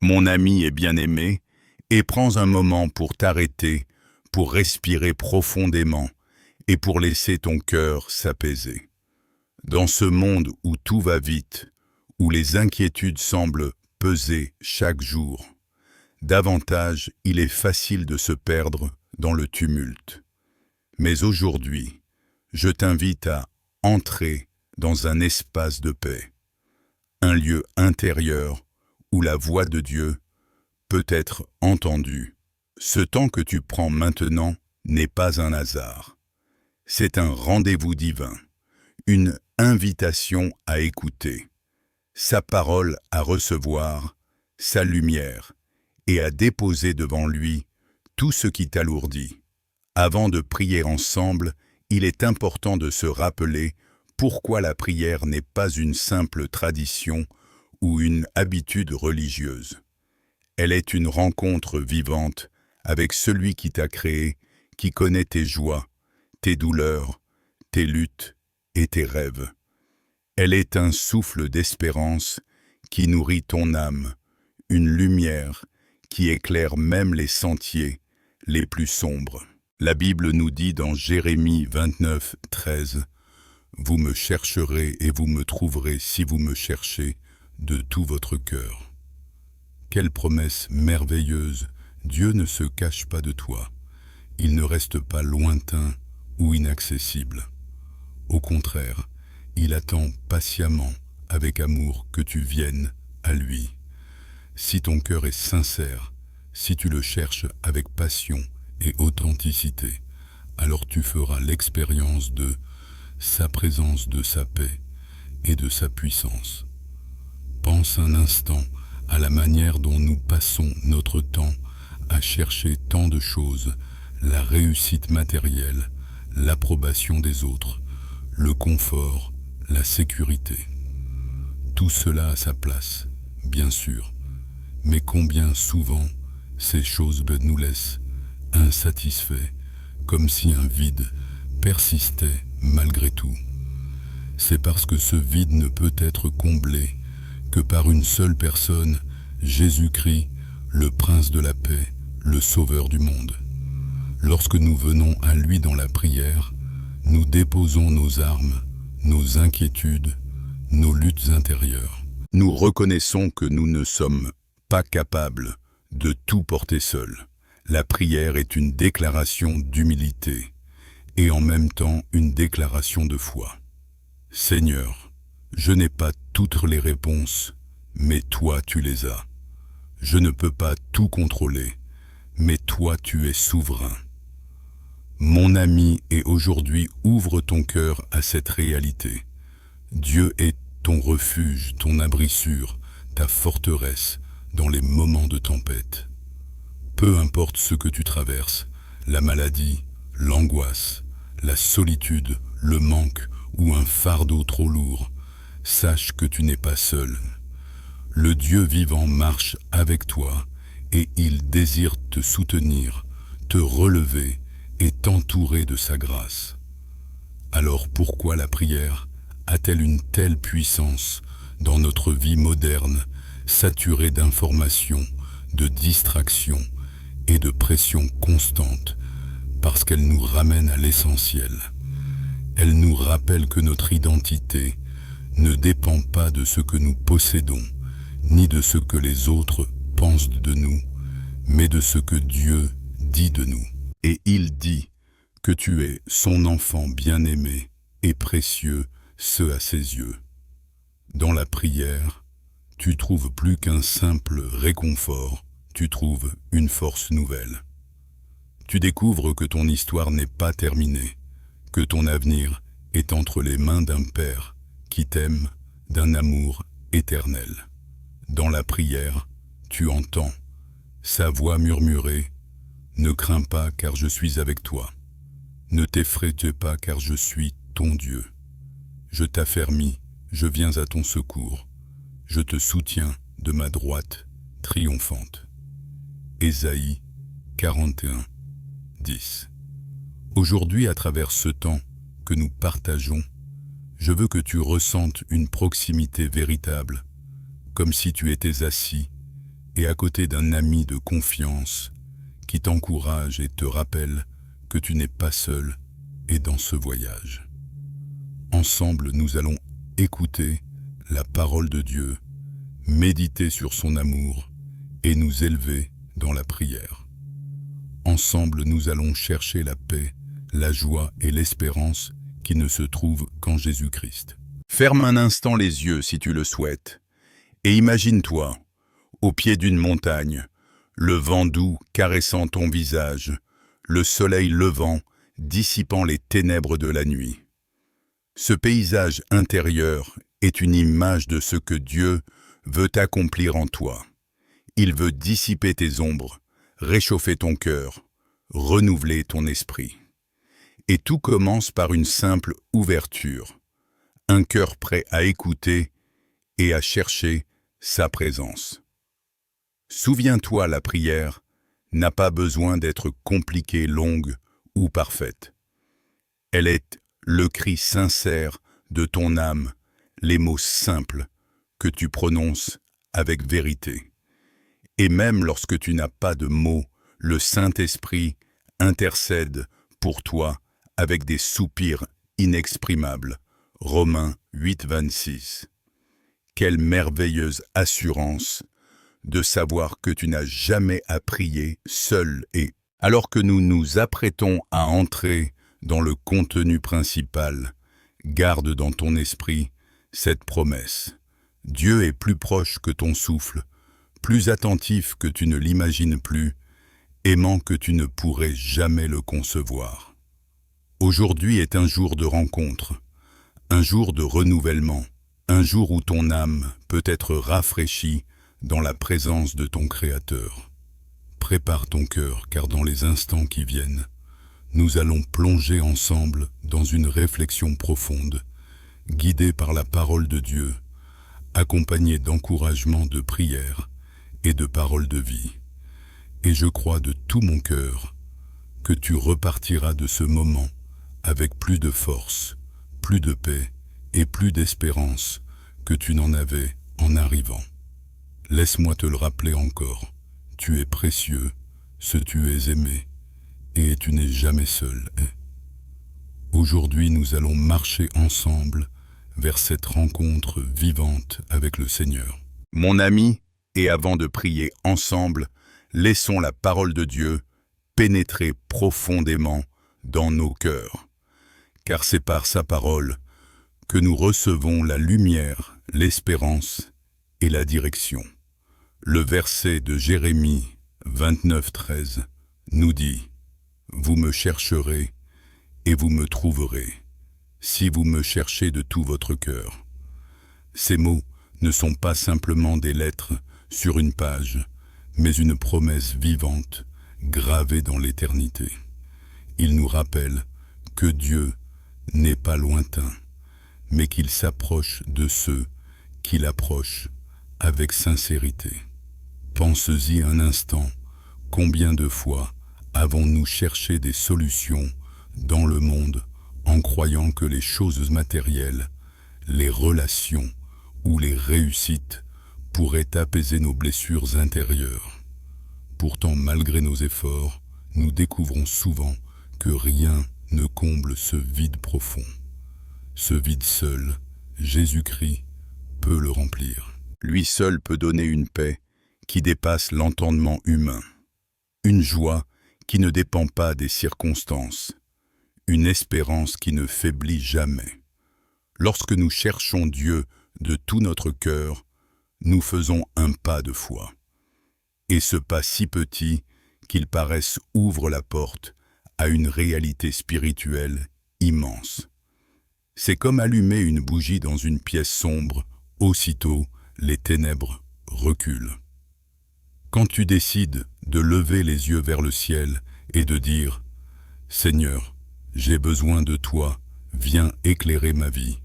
Mon ami et bien-aimé, et prends un moment pour t'arrêter, pour respirer profondément et pour laisser ton cœur s'apaiser. Dans ce monde où tout va vite, où les inquiétudes semblent peser chaque jour, davantage il est facile de se perdre dans le tumulte. Mais aujourd'hui, je t'invite à entrer dans un espace de paix, un lieu intérieur où la voix de Dieu peut être entendue. Ce temps que tu prends maintenant n'est pas un hasard. C'est un rendez-vous divin, une invitation à écouter, sa parole à recevoir, sa lumière, et à déposer devant lui tout ce qui t'alourdit. Avant de prier ensemble, il est important de se rappeler pourquoi la prière n'est pas une simple tradition ou une habitude religieuse. Elle est une rencontre vivante avec celui qui t'a créé, qui connaît tes joies, tes douleurs, tes luttes et tes rêves. Elle est un souffle d'espérance qui nourrit ton âme, une lumière qui éclaire même les sentiers les plus sombres. La Bible nous dit dans Jérémie 29, 13, « Vous me chercherez et vous me trouverez si vous me cherchez de tout votre cœur. » Quelle promesse merveilleuse! Dieu ne se cache pas de toi. Il ne reste pas lointain ou inaccessible. Au contraire, il attend patiemment, avec amour, que tu viennes à lui. Si ton cœur est sincère, si tu le cherches avec passion et authenticité, alors tu feras l'expérience de sa présence, de sa paix et de sa puissance. Pense un instant à la manière dont nous passons notre temps à chercher tant de choses, la réussite matérielle, l'approbation des autres, le confort, la sécurité. Tout cela a sa place, bien sûr, mais combien souvent ces choses nous laissent insatisfaits, comme si un vide persistait malgré tout. C'est parce que ce vide ne peut être comblé que par une seule personne, Jésus-Christ, le Prince de la paix, le Sauveur du monde. Lorsque nous venons à lui dans la prière, nous déposons nos armes, nos inquiétudes, nos luttes intérieures. Nous reconnaissons que nous ne sommes pas capables de tout porter seuls. La prière est une déclaration d'humilité et en même temps une déclaration de foi. Seigneur, je n'ai pas toutes les réponses, mais toi tu les as. Je ne peux pas tout contrôler, mais toi tu es souverain. Mon ami, et aujourd'hui ouvre ton cœur à cette réalité. Dieu est ton refuge, ton abri sûr, ta forteresse dans les moments de tempête. Peu importe ce que tu traverses, la maladie, l'angoisse, la solitude, le manque ou un fardeau trop lourd, sache que tu n'es pas seul. Le Dieu vivant marche avec toi et il désire te soutenir, te relever et t'entourer de sa grâce. Alors pourquoi la prière a-t-elle une telle puissance dans notre vie moderne, saturée d'informations, de distractions et de pression constante, parce qu'elle nous ramène à l'essentiel. Elle nous rappelle que notre identité ne dépend pas de ce que nous possédons, ni de ce que les autres pensent de nous, mais de ce que Dieu dit de nous. Et il dit que tu es son enfant bien-aimé et précieux, ce à ses yeux. Dans la prière, tu trouves plus qu'un simple réconfort, tu trouves une force nouvelle. Tu découvres que ton histoire n'est pas terminée, que ton avenir est entre les mains d'un Père qui t'aime d'un amour éternel. Dans la prière, tu entends sa voix murmurer « Ne crains pas car je suis avec toi. Ne t'effraie pas car je suis ton Dieu. Je t'affermis, je viens à ton secours. Je te soutiens de ma droite triomphante. » Ésaïe 41, 10. Aujourd'hui, à travers ce temps que nous partageons, je veux que tu ressentes une proximité véritable, comme si tu étais assis, et à côté d'un ami de confiance qui t'encourage et te rappelle que tu n'es pas seul et dans ce voyage. Ensemble, nous allons écouter la parole de Dieu, méditer sur son amour et nous élever dans la prière. Ensemble, nous allons chercher la paix, la joie et l'espérance qui ne se trouvent qu'en Jésus-Christ. Ferme un instant les yeux si tu le souhaites et imagine-toi, au pied d'une montagne, le vent doux caressant ton visage, le soleil levant, dissipant les ténèbres de la nuit. Ce paysage intérieur est une image de ce que Dieu veut accomplir en toi. Il veut dissiper tes ombres, réchauffer ton cœur, renouveler ton esprit. Et tout commence par une simple ouverture, un cœur prêt à écouter et à chercher sa présence. Souviens-toi, la prière n'a pas besoin d'être compliquée, longue ou parfaite. Elle est le cri sincère de ton âme, les mots simples que tu prononces avec vérité. Et même lorsque tu n'as pas de mots, le Saint-Esprit intercède pour toi avec des soupirs inexprimables. Romains 8, 26. Quelle merveilleuse assurance de savoir que tu n'as jamais à prier seul et, alors que nous nous apprêtons à entrer dans le contenu principal, garde dans ton esprit cette promesse. Dieu est plus proche que ton souffle, plus attentif que tu ne l'imagines plus, aimant que tu ne pourrais jamais le concevoir. Aujourd'hui est un jour de rencontre, un jour de renouvellement, un jour où ton âme peut être rafraîchie dans la présence de ton Créateur. Prépare ton cœur, car dans les instants qui viennent, nous allons plonger ensemble dans une réflexion profonde, guidée par la parole de Dieu, accompagnée d'encouragements, de prières et de paroles de vie. Et je crois de tout mon cœur que tu repartiras de ce moment avec plus de force, plus de paix et plus d'espérance que tu n'en avais en arrivant. Laisse-moi te le rappeler encore, tu es précieux, tu es aimé, et tu n'es jamais seul. Aujourd'hui, nous allons marcher ensemble vers cette rencontre vivante avec le Seigneur. Mon ami, et avant de prier ensemble, laissons la parole de Dieu pénétrer profondément dans nos cœurs, car c'est par sa parole que nous recevons la lumière, l'espérance et la direction. Le verset de Jérémie 29, 13 nous dit « Vous me chercherez et vous me trouverez, si vous me cherchez de tout votre cœur. » Ces mots ne sont pas simplement des lettres sur une page, mais une promesse vivante, gravée dans l'éternité. Ils nous rappellent que Dieu n'est pas lointain, mais qu'il s'approche de ceux qui l'approchent avec sincérité. Pense-y un instant, combien de fois avons-nous cherché des solutions dans le monde en croyant que les choses matérielles, les relations ou les réussites pourraient apaiser nos blessures intérieures. Pourtant, malgré nos efforts, nous découvrons souvent que rien ne comble ce vide profond. Ce vide seul, Jésus-Christ peut le remplir. Lui seul peut donner une paix qui dépasse l'entendement humain, une joie qui ne dépend pas des circonstances, une espérance qui ne faiblit jamais. Lorsque nous cherchons Dieu de tout notre cœur, nous faisons un pas de foi. Et ce pas si petit qu'il paraisse ouvre la porte à une réalité spirituelle immense. C'est comme allumer une bougie dans une pièce sombre, aussitôt les ténèbres reculent. Quand tu décides de lever les yeux vers le ciel et de dire « Seigneur, j'ai besoin de toi, viens éclairer ma vie »,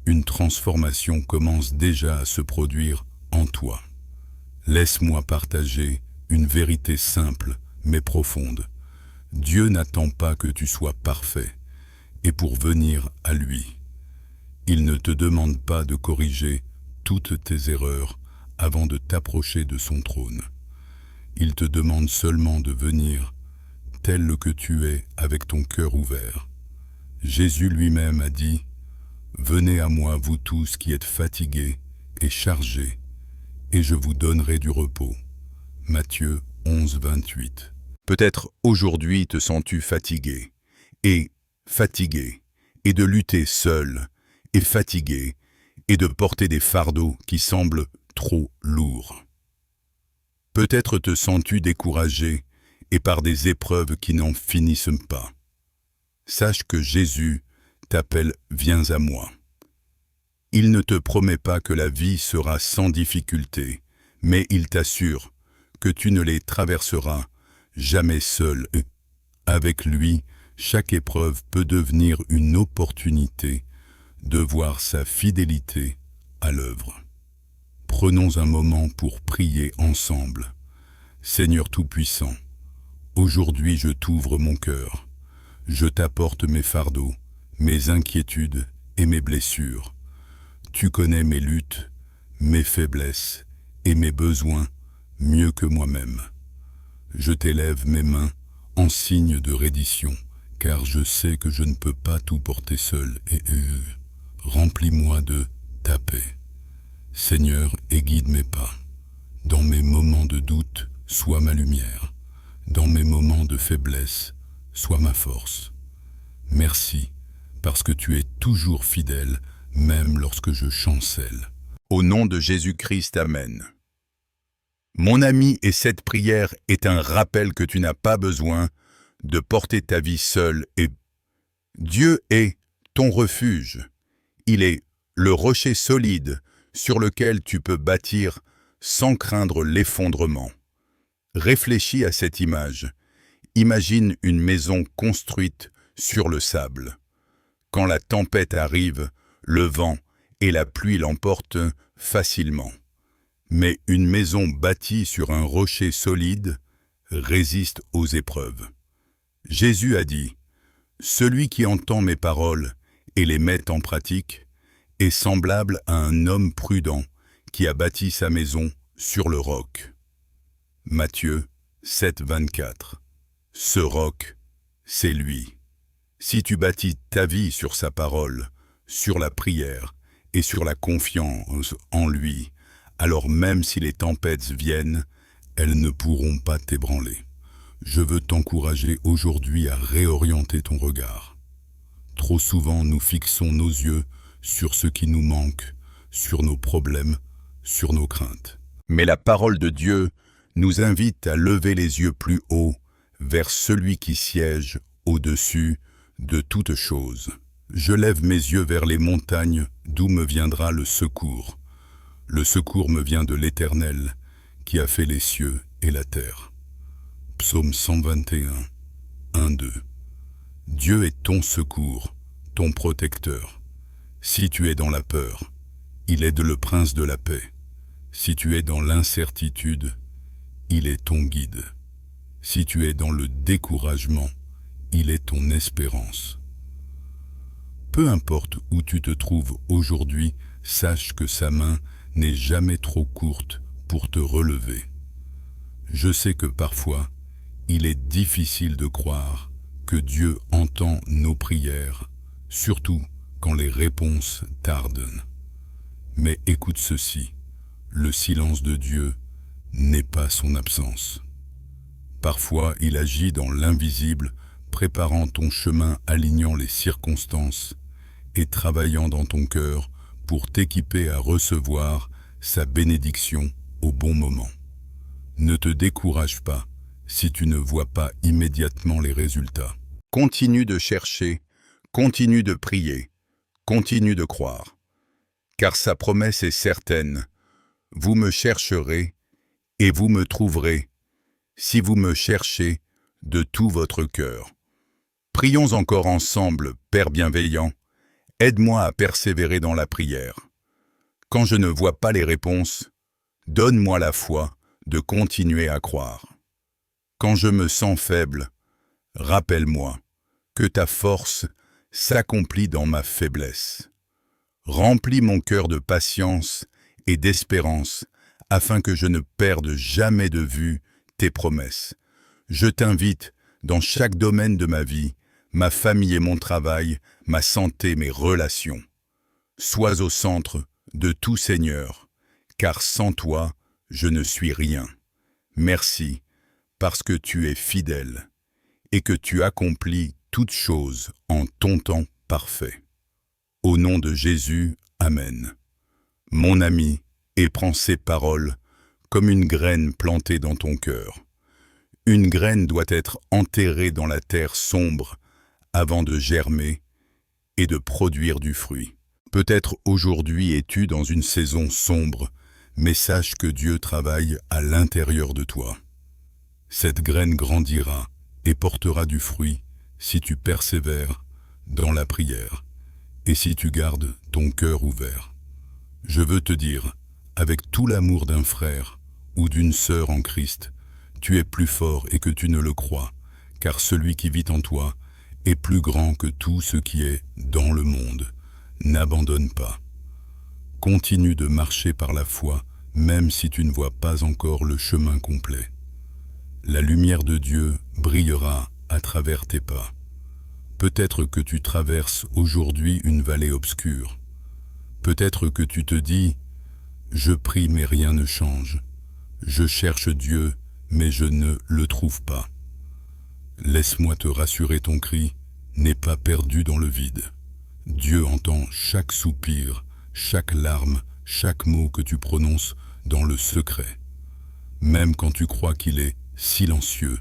une transformation commence déjà à se produire en toi. Laisse-moi partager une vérité simple mais profonde. Dieu n'attend pas que tu sois parfait, et pour venir à lui, il ne te demande pas de corriger toutes tes erreurs avant de t'approcher de son trône. Il te demande seulement de venir, tel que tu es, avec ton cœur ouvert. Jésus lui-même a dit, « Venez à moi, vous tous qui êtes fatigués et chargés, et je vous donnerai du repos. » Matthieu 11, 28. Peut-être aujourd'hui te sens-tu fatigué, et de lutter seul, et fatigué, et de porter des fardeaux qui semblent trop lourds. Peut-être te sens-tu découragé, et par des épreuves qui n'en finissent pas. Sache que Jésus t'appelle « Viens à moi ». Il ne te promet pas que la vie sera sans difficulté, mais il t'assure que tu ne les traverseras jamais seul. Avec lui, chaque épreuve peut devenir une opportunité de voir sa fidélité à l'œuvre. Prenons un moment pour prier ensemble. Seigneur Tout-Puissant, aujourd'hui je t'ouvre mon cœur. Je t'apporte mes fardeaux, mes inquiétudes et mes blessures. Tu connais mes luttes, mes faiblesses et mes besoins mieux que moi-même. Je t'élève mes mains en signe de reddition, car je sais que je ne peux pas tout porter seul et remplis-moi de ta paix. Seigneur, et guide mes pas. Dans mes moments de doute, sois ma lumière. Dans mes moments de faiblesse, sois ma force. Merci, parce que tu es toujours fidèle, même lorsque je chancelle. Au nom de Jésus-Christ, Amen. Mon ami, et cette prière est un rappel que tu n'as pas besoin de porter ta vie seul et Dieu est ton refuge. Il est le rocher solide sur lequel tu peux bâtir sans craindre l'effondrement. Réfléchis à cette image. Imagine une maison construite sur le sable. Quand la tempête arrive, le vent et la pluie l'emportent facilement. Mais une maison bâtie sur un rocher solide résiste aux épreuves. Jésus a dit, « Celui qui entend mes paroles et les met en pratique est semblable à un homme prudent qui a bâti sa maison sur le roc. » Matthieu 7, 24. Ce roc, c'est lui. Si tu bâtis ta vie sur sa parole, sur la prière et sur la confiance en lui, alors même si les tempêtes viennent, elles ne pourront pas t'ébranler. Je veux t'encourager aujourd'hui à réorienter ton regard. Trop souvent, nous fixons nos yeux sur ce qui nous manque, sur nos problèmes, sur nos craintes. Mais la parole de Dieu nous invite à lever les yeux plus haut vers celui qui siège au-dessus de toutes choses. Je lève mes yeux vers les montagnes d'où me viendra le secours. Le secours me vient de l'Éternel qui a fait les cieux et la terre. Psaume 121, 1-2. Dieu est ton secours, ton protecteur. Si tu es dans la peur, il aide le prince de la paix. Si tu es dans l'incertitude, il est ton guide. Si tu es dans le découragement, il est ton espérance. Peu importe où tu te trouves aujourd'hui, sache que sa main n'est jamais trop courte pour te relever. Je sais que parfois, il est difficile de croire que Dieu entend nos prières, surtout quand les réponses tardent. Mais écoute ceci, le silence de Dieu n'est pas son absence. Parfois, il agit dans l'invisible, préparant ton chemin, alignant les circonstances et travaillant dans ton cœur pour t'équiper à recevoir sa bénédiction au bon moment. Ne te décourage pas si tu ne vois pas immédiatement les résultats. Continue de chercher, continue de prier, continue de croire. Car sa promesse est certaine. Vous me chercherez et vous me trouverez, si vous me cherchez de tout votre cœur. Prions encore ensemble, Père bienveillant. Aide-moi à persévérer dans la prière. Quand je ne vois pas les réponses, donne-moi la foi de continuer à croire. Quand je me sens faible, rappelle-moi que ta force s'accomplit dans ma faiblesse. Remplis mon cœur de patience et d'espérance afin que je ne perde jamais de vue tes promesses. Je t'invite, dans chaque domaine de ma vie, ma famille et mon travail, ma santé, mes relations. Sois au centre de tout, Seigneur, car sans toi, je ne suis rien. Merci, parce que tu es fidèle et que tu accomplis toutes choses en ton temps parfait. Au nom de Jésus, Amen. Mon ami, et prends ces paroles comme une graine plantée dans ton cœur. Une graine doit être enterrée dans la terre sombre avant de germer et de produire du fruit. Peut-être aujourd'hui es-tu dans une saison sombre, mais sache que Dieu travaille à l'intérieur de toi. Cette graine grandira et portera du fruit si tu persévères dans la prière et si tu gardes ton cœur ouvert. Je veux te dire, avec tout l'amour d'un frère ou d'une sœur en Christ, tu es plus fort et que tu ne le crois, car celui qui vit en toi est plus grand que tout ce qui est dans le monde. N'abandonne pas. Continue de marcher par la foi, même si tu ne vois pas encore le chemin complet. La lumière de Dieu brillera à travers tes pas. Peut-être que tu traverses aujourd'hui une vallée obscure. Peut-être que tu te dis « Je prie mais rien ne change. Je cherche Dieu mais je ne le trouve pas. » Laisse-moi te rassurer, ton cri n'est pas perdu dans le vide. Dieu entend chaque soupir, chaque larme, chaque mot que tu prononces dans le secret. Même quand tu crois qu'il est silencieux,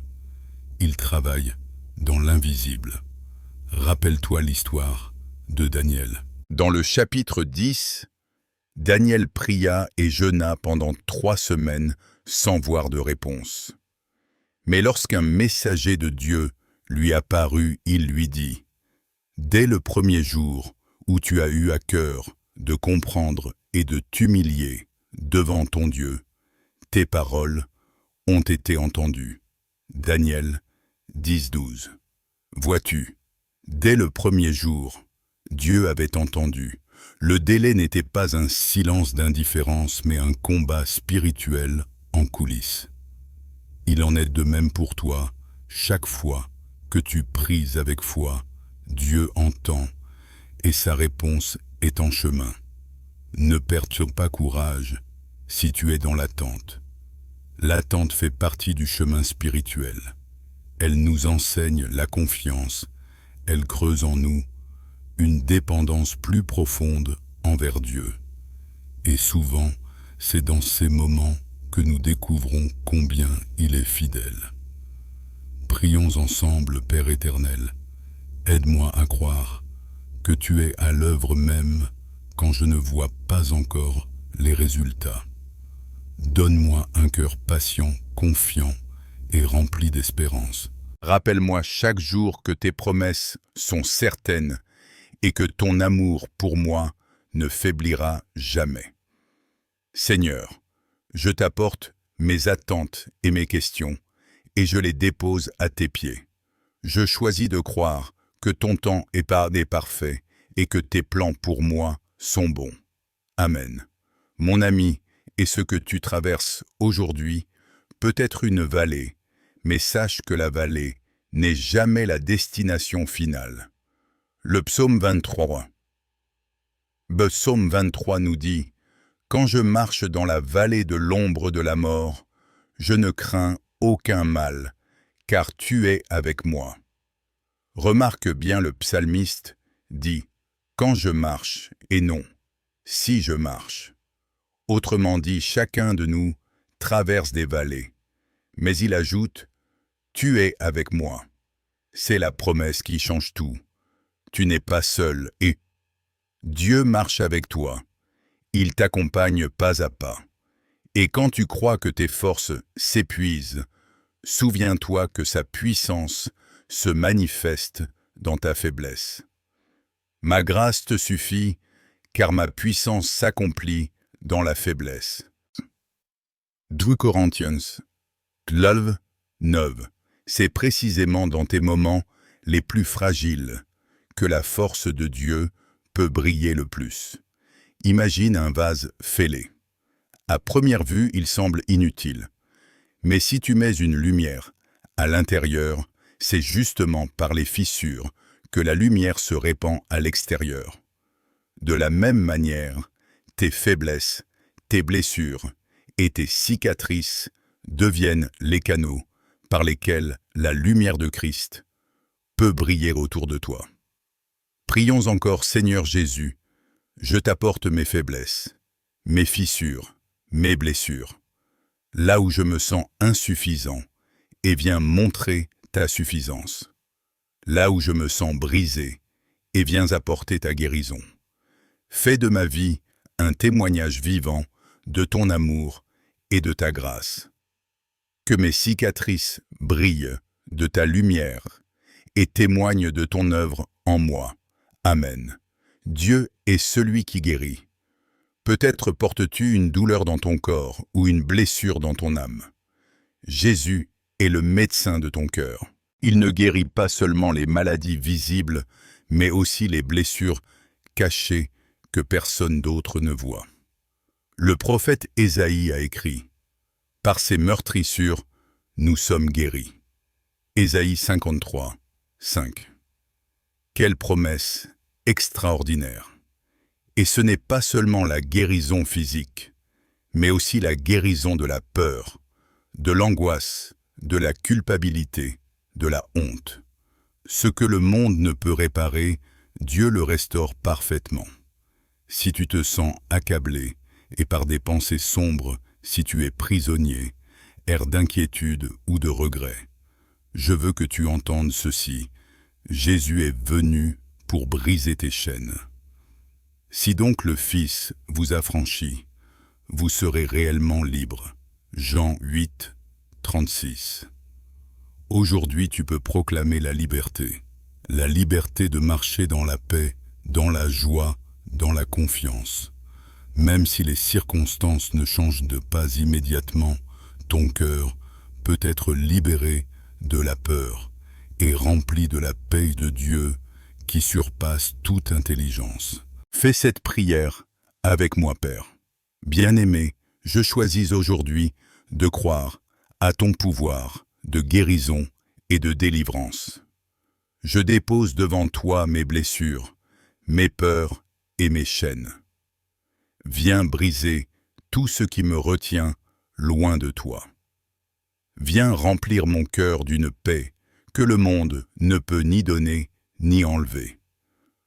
il travaille dans l'invisible. Rappelle-toi l'histoire de Daniel. Dans le chapitre 10, Daniel pria et jeûna pendant 3 semaines sans voir de réponse. Mais lorsqu'un messager de Dieu lui apparut, il lui dit « Dès le premier jour où tu as eu à cœur de comprendre et de t'humilier devant ton Dieu, tes paroles ont été entendues. » Daniel 10:12. Vois-tu, dès le premier jour, Dieu avait entendu. Le délai n'était pas un silence d'indifférence, mais un combat spirituel en coulisses. Il en est de même pour toi. Chaque fois que tu pries avec foi, Dieu entend et sa réponse est en chemin. Ne perds pas courage si tu es dans l'attente. L'attente fait partie du chemin spirituel. Elle nous enseigne la confiance. Elle creuse en nous une dépendance plus profonde envers Dieu. Et souvent, c'est dans ces moments que nous découvrons combien il est fidèle. Prions ensemble, Père éternel. Aide-moi à croire que tu es à l'œuvre même quand je ne vois pas encore les résultats. Donne-moi un cœur patient, confiant et rempli d'espérance. Rappelle-moi chaque jour que tes promesses sont certaines et que ton amour pour moi ne faiblira jamais. Seigneur, je t'apporte mes attentes et mes questions et je les dépose à tes pieds. Je choisis de croire que ton temps est parfait et que tes plans pour moi sont bons. Amen. Mon ami, et ce que tu traverses aujourd'hui peut être une vallée, mais sache que la vallée n'est jamais la destination finale. Le psaume 23. Le psaume 23 nous dit « Quand je marche dans la vallée de l'ombre de la mort, je ne crains aucun mal, car tu es avec moi. » Remarque bien, le psalmiste dit « Quand je marche » et non « Si je marche ». Autrement dit, chacun de nous traverse des vallées, mais il ajoute « Tu es avec moi ». C'est la promesse qui change tout. Tu n'es pas seul et Dieu marche avec toi. Il t'accompagne pas à pas. Et quand tu crois que tes forces s'épuisent, souviens-toi que sa puissance se manifeste dans ta faiblesse. Ma grâce te suffit, car ma puissance s'accomplit dans la faiblesse. 2 Corinthiens 12:9. C'est précisément dans tes moments les plus fragiles que la force de Dieu peut briller le plus. Imagine un vase fêlé. À première vue, il semble inutile. Mais si tu mets une lumière à l'intérieur, c'est justement par les fissures que la lumière se répand à l'extérieur. De la même manière, tes faiblesses, tes blessures et tes cicatrices deviennent les canaux par lesquels la lumière de Christ peut briller autour de toi. Prions encore, Seigneur Jésus, je t'apporte mes faiblesses, mes fissures, mes blessures, là où je me sens insuffisant, et viens montrer ta suffisance. Là où je me sens brisé, et viens apporter ta guérison. Fais de ma vie un témoignage vivant de ton amour et de ta grâce. Que mes cicatrices brillent de ta lumière et témoignent de ton œuvre en moi. Amen. Dieu est celui qui guérit. Peut-être portes-tu une douleur dans ton corps ou une blessure dans ton âme. Jésus est le médecin de ton cœur. Il ne guérit pas seulement les maladies visibles, mais aussi les blessures cachées que personne d'autre ne voit. Le prophète Ésaïe a écrit « Par ses meurtrissures, nous sommes guéris ». Ésaïe 53, 5. Quelle promesse extraordinaire! Et ce n'est pas seulement la guérison physique, mais aussi la guérison de la peur, de l'angoisse, de la culpabilité, de la honte. Ce que le monde ne peut réparer, Dieu le restaure parfaitement. Si tu te sens accablé et par des pensées sombres, si tu es prisonnier, air d'inquiétude ou de regret, je veux que tu entendes ceci. Jésus est venu pour briser tes chaînes. Si donc le Fils vous affranchit, vous serez réellement libre. Jean 8, 36. Aujourd'hui, tu peux proclamer la liberté de marcher dans la paix, dans la joie, dans la confiance. Même si les circonstances ne changent pas immédiatement, ton cœur peut être libéré de la peur et rempli de la paix de Dieu qui surpasse toute intelligence. Fais cette prière avec moi, Père. Bien-aimé, je choisis aujourd'hui de croire à ton pouvoir de guérison et de délivrance. Je dépose devant toi mes blessures, mes peurs et mes chaînes. Viens briser tout ce qui me retient loin de toi. Viens remplir mon cœur d'une paix que le monde ne peut ni donner ni enlever.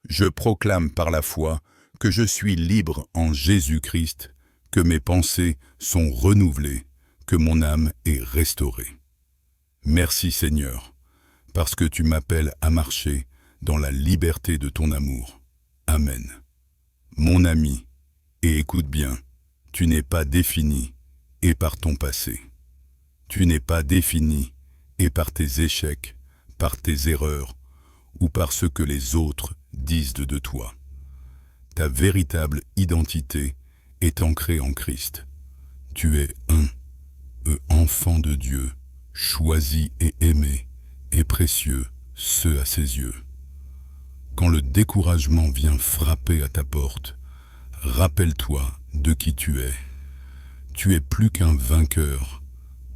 Je proclame par la foi que je suis libre en Jésus-Christ, que mes pensées sont renouvelées, que mon âme est restaurée. Merci Seigneur, parce que tu m'appelles à marcher dans la liberté de ton amour. Amen. Mon ami, et écoute bien, tu n'es pas défini et par ton passé. Tu n'es pas défini et par tes échecs, par tes erreurs ou par ce que les autres disent de toi. Ta véritable identité est ancrée en Christ. Tu es un enfant de Dieu, choisi et aimé, et précieux, ce à ses yeux. Quand le découragement vient frapper à ta porte, rappelle-toi de qui tu es. Tu es plus qu'un vainqueur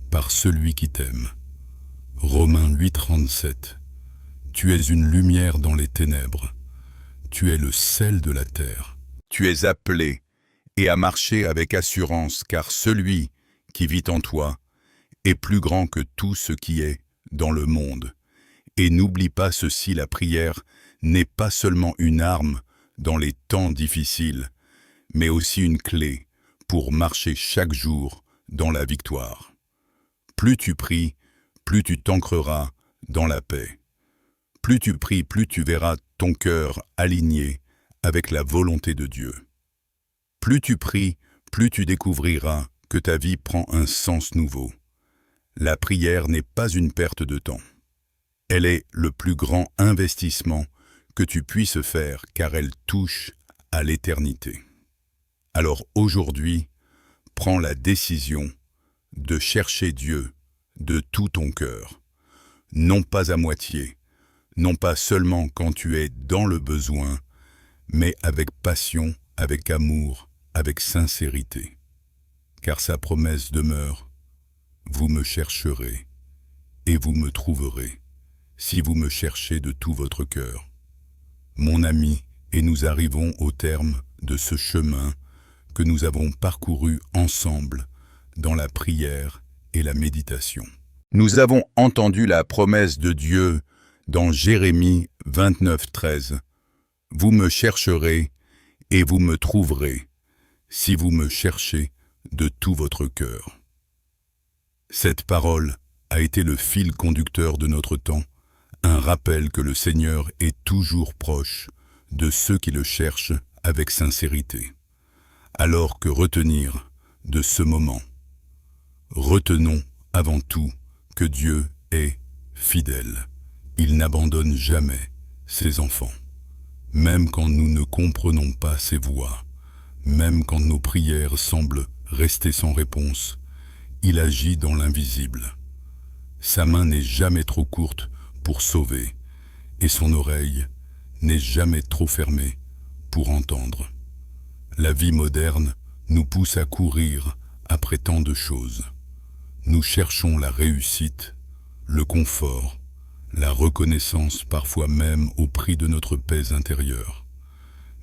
par celui qui t'aime. Romains 8,37. Tu es une lumière dans les ténèbres. Tu es le sel de la terre. Tu es appelé et à marcher avec assurance, car celui qui vit en toi est plus grand que tout ce qui est dans le monde. Et n'oublie pas ceci, la prière n'est pas seulement une arme dans les temps difficiles, mais aussi une clé pour marcher chaque jour dans la victoire. Plus tu pries, plus tu t'ancreras dans la paix. Plus tu pries, plus tu verras ton cœur aligné avec la volonté de Dieu. Plus tu pries, plus tu découvriras que ta vie prend un sens nouveau. La prière n'est pas une perte de temps. Elle est le plus grand investissement que tu puisses faire car elle touche à l'éternité. Alors aujourd'hui, prends la décision de chercher Dieu de tout ton cœur, non pas à moitié, non pas seulement quand tu es dans le besoin, mais avec passion, avec amour, avec sincérité. car sa promesse demeure. Vous me chercherez, et vous me trouverez, si vous me cherchez de tout votre cœur. Mon ami, et nous arrivons au terme de ce chemin que nous avons parcouru ensemble dans la prière et la méditation. Nous avons entendu la promesse de Dieu dans Jérémie 29:13. Vous me chercherez et vous me trouverez, si vous me cherchez de tout votre cœur. Cette parole a été le fil conducteur de notre temps, un rappel que le Seigneur est toujours proche de ceux qui le cherchent avec sincérité. Alors que retenir de ce moment? Retenons avant tout que Dieu est fidèle. Il n'abandonne jamais ses enfants. Même quand nous ne comprenons pas ses voies, même quand nos prières semblent rester sans réponse, il agit dans l'invisible. Sa main n'est jamais trop courte pour sauver, et son oreille n'est jamais trop fermée pour entendre. La vie moderne nous pousse à courir après tant de choses. Nous cherchons la réussite, le confort, la reconnaissance parfois même au prix de notre paix intérieure.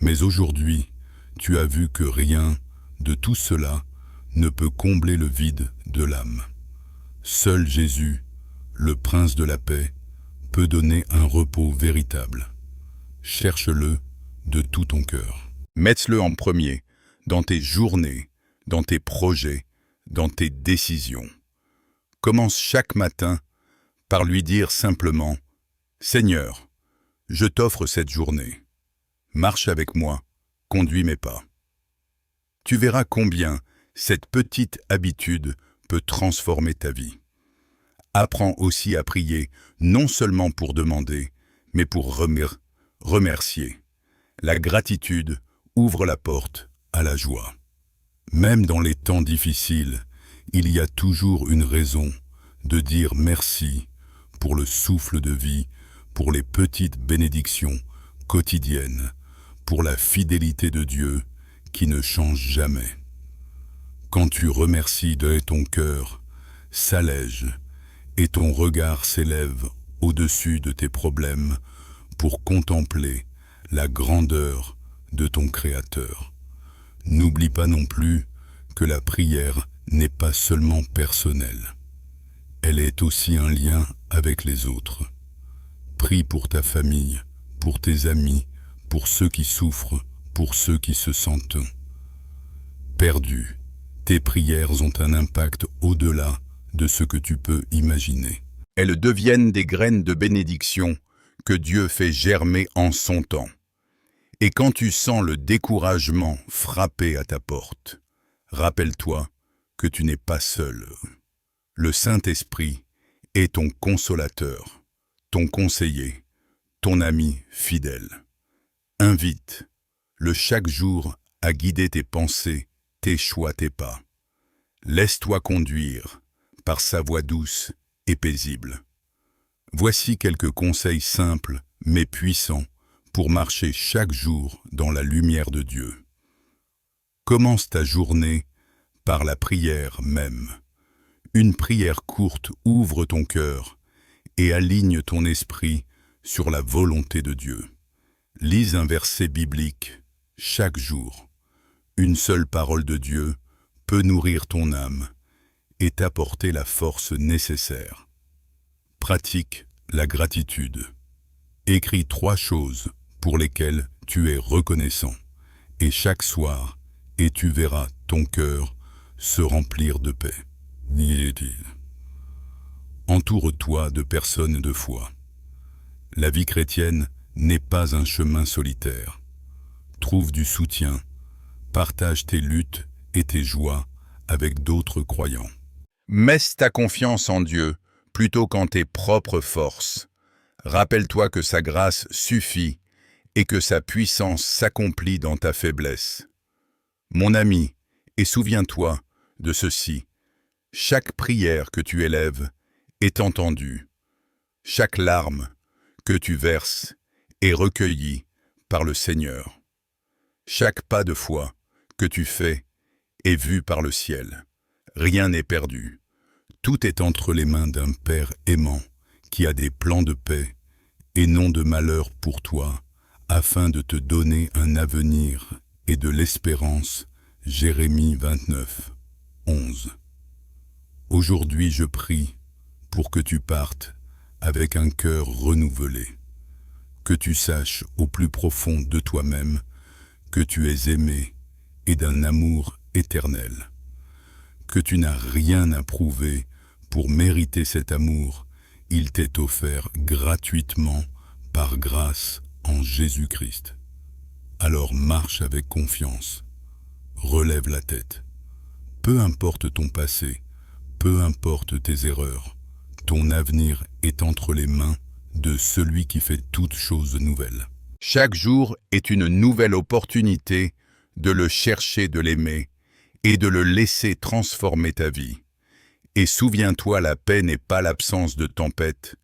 Mais aujourd'hui, tu as vu que rien de tout cela ne peut combler le vide de l'âme. Seul Jésus, le Prince de la paix, peut donner un repos véritable. Cherche-le de tout ton cœur. Mets-le en premier, dans tes journées, dans tes projets, dans tes décisions. Commence chaque matin par lui dire simplement « Seigneur, je t'offre cette journée. Marche avec moi, conduis mes pas. » Tu verras combien cette petite habitude peut transformer ta vie. Apprends aussi à prier, non seulement pour demander, mais pour remercier. La gratitude ouvre la porte à la joie. Même dans les temps difficiles, il y a toujours une raison de dire merci pour le souffle de vie, pour les petites bénédictions quotidiennes, pour la fidélité de Dieu qui ne change jamais. Quand tu remercies de ton cœur s'allège et ton regard s'élève au-dessus de tes problèmes pour contempler la grandeur de ton Créateur. N'oublie pas non plus que la prière n'est pas seulement personnelle. Elle est aussi un lien avec les autres. Prie pour ta famille, pour tes amis, pour ceux qui souffrent, pour ceux qui se sentent perdus. Tes prières ont un impact au-delà de ce que tu peux imaginer. Elles deviennent des graines de bénédiction que Dieu fait germer en son temps. Et quand tu sens le découragement frapper à ta porte, rappelle-toi que tu n'es pas seul. Le Saint-Esprit est ton consolateur, ton conseiller, ton ami fidèle. Invite-le chaque jour à guider tes pensées, tes choix, tes pas. Laisse-toi conduire par sa voix douce et paisible. Voici quelques conseils simples mais puissants pour marcher chaque jour dans la lumière de Dieu. Commence ta journée par la prière même. Une prière courte ouvre ton cœur et aligne ton esprit sur la volonté de Dieu. Lise un verset biblique chaque jour. Une seule parole de Dieu peut nourrir ton âme et t'apporter la force nécessaire. Pratique la gratitude. Écris 3 choses pour lesquelles tu es reconnaissant, et chaque soir, et tu verras ton cœur se remplir de paix. Entoure-toi de personnes de foi. La vie chrétienne n'est pas un chemin solitaire. Trouve du soutien, partage tes luttes et tes joies avec d'autres croyants. Mets ta confiance en Dieu plutôt qu'en tes propres forces. Rappelle-toi que sa grâce suffit et que sa puissance s'accomplit dans ta faiblesse. Mon ami, et souviens-toi de ceci, chaque prière que tu élèves est entendue, chaque larme que tu verses est recueillie par le Seigneur. Chaque pas de foi que tu fais est vu par le ciel. rien n'est perdu. Tout est entre les mains d'un Père aimant qui a des plans de paix et non de malheur pour toi, afin de te donner un avenir et de l'espérance. Jérémie 29, 11. Aujourd'hui je prie pour que tu partes avec un cœur renouvelé, que tu saches au plus profond de toi-même que tu es aimé et d'un amour éternel, que tu n'as rien à prouver pour mériter cet amour, il t'est offert gratuitement par grâce en Jésus-Christ. Alors marche avec confiance, relève la tête. Peu importe ton passé, peu importe tes erreurs, ton avenir est entre les mains de celui qui fait toutes choses nouvelles. Chaque jour est une nouvelle opportunité de le chercher, de l'aimer et de le laisser transformer ta vie. Et souviens-toi, la paix n'est pas l'absence de tempête,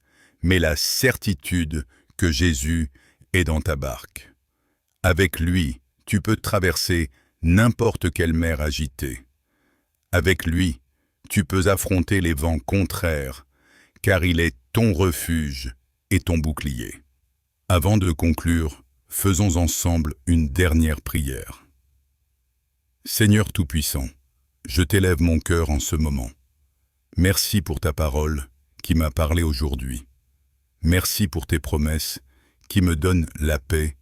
mais la certitude que Jésus est dans ta barque. Avec lui, tu peux traverser n'importe quelle mer agitée. Avec lui, tu peux affronter les vents contraires, car il est ton refuge et ton bouclier. Avant de conclure, faisons ensemble une dernière prière. Seigneur Tout-Puissant, je t'élève mon cœur en ce moment. Merci pour ta parole qui m'a parlé aujourd'hui. Merci pour tes promesses qui me donnent la paix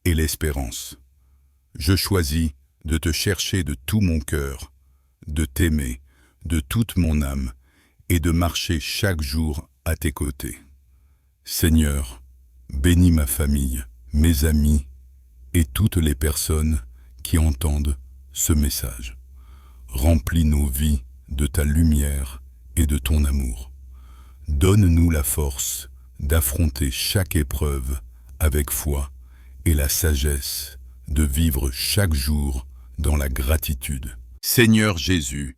et l'espérance. Je choisis de te chercher de tout mon cœur, de t'aimer de toute mon âme et de marcher chaque jour à tes côtés. Seigneur, bénis ma famille, mes amis et toutes les personnes qui entendent ce message. Remplis nos vies de ta lumière et de ton amour. Donne-nous la force d'affronter chaque épreuve avec foi et la sagesse de vivre chaque jour dans la gratitude. Seigneur Jésus,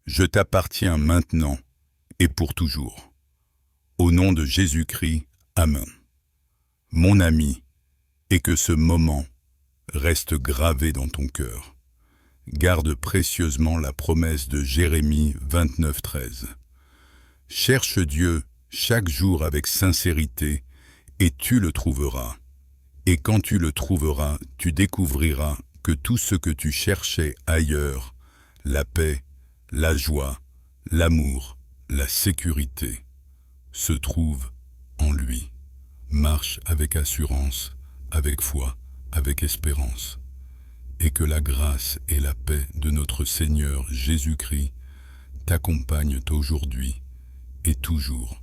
je t'appartiens maintenant et pour toujours. Au nom de Jésus-Christ, Amen. Mon ami, et que ce moment reste gravé dans ton cœur. Garde précieusement la promesse de Jérémie 29, 13. Cherche Dieu chaque jour avec sincérité, et tu le trouveras. Et quand tu le trouveras, tu découvriras que tout ce que tu cherchais ailleurs, la paix, la joie, l'amour, la sécurité, se trouve en lui. Marche avec assurance, avec foi, avec espérance. Et que la grâce et la paix de notre Seigneur Jésus-Christ t'accompagnent aujourd'hui et toujours.